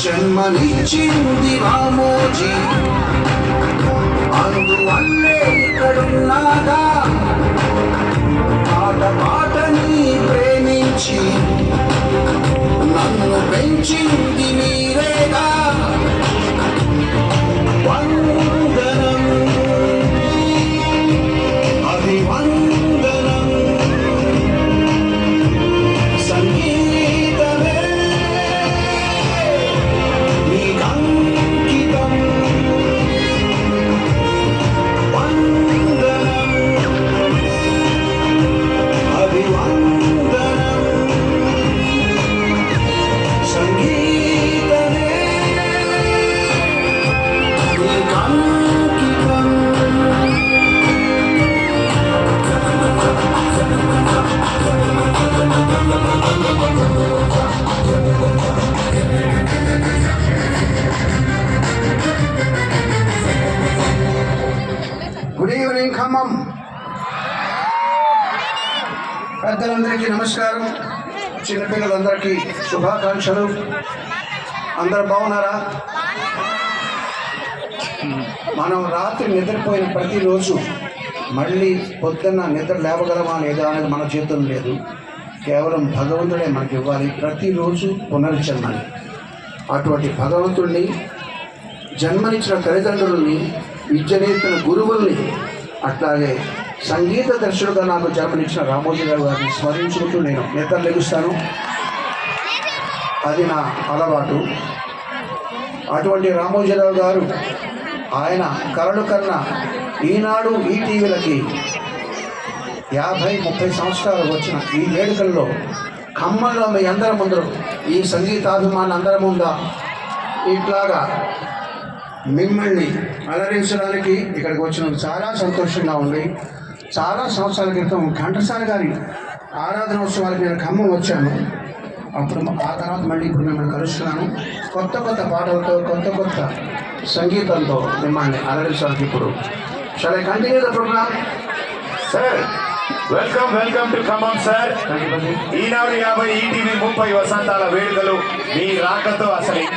జన్మనిచ్చింది రామోజీ, అందువల్లే ఇక్కడున్నాగా. పాట పాటని ప్రేమించి నన్ను పెంచింది మీరేగా. వందనం అభివందనం సంగీతమే నీకంకితం. వందనం అభివందనం సంగీతమే నీకంకితం. Good evening Khammam. పెద్దలందరికీ నమస్కారం, చిన్నపిల్లలందరికీ శుభాకాంక్షలు. అందరు బాగున్నారా? మనం రాత్రి నిద్రపోయిన ప్రతిరోజు మళ్ళీ పొద్దున్న నిద్ర లేవగలమా లేదా అనేది మన చేతుల్లో లేదు. కేవలం భగవంతుడే మనకి ఇవ్వాలి ప్రతిరోజు పునర్జన్మని. అటువంటి భగవంతుడిని, జన్మనిచ్చిన తల్లిదండ్రులని, విద్య నేర్పిన గురువుల్ని, అట్లాగే సంగీత దర్శకుడుగా నాకు జన్మనిచ్చిన రామోజీరావు గారిని స్మరించుకుంటూ నేను నిద్ర లెగుస్తాను. అది నా అలవాటు. అటువంటి రామోజీరావు గారు ఆయన కలలు కన్నా ఈనాడు ఈటీవీలకి 50-30 సంవత్సరాలు వచ్చిన ఈ వేడుకల్లో ఖమ్మంలో మీ అందరి ముందు ఈ సంగీతాభిమానులు అందరి ముందా ఇట్లాగా మిమ్మల్ని అలరించడానికి ఇక్కడికి వచ్చినందుకు చాలా సంతోషంగా ఉంది. చాలా సంవత్సరాల క్రితం ఘంటసాల గారి ఆరాధనోత్సవాలకు నేను ఖమ్మం వచ్చాను. అప్పుడు ఆ తర్వాత మళ్ళీ ఇప్పుడు మిమ్మల్ని కలుస్తున్నాను. కొత్త కొత్త పాటలతో, కొత్త కొత్త సంగీతంతో మిమ్మల్ని అలరించడానికి ఇప్పుడు shall I continue the programme? Sir, welcome to Khammam sir. Eenadu 50 ETV 30 వసంతాల వేడుకలు మీ రాకతో అసలు ఇంకా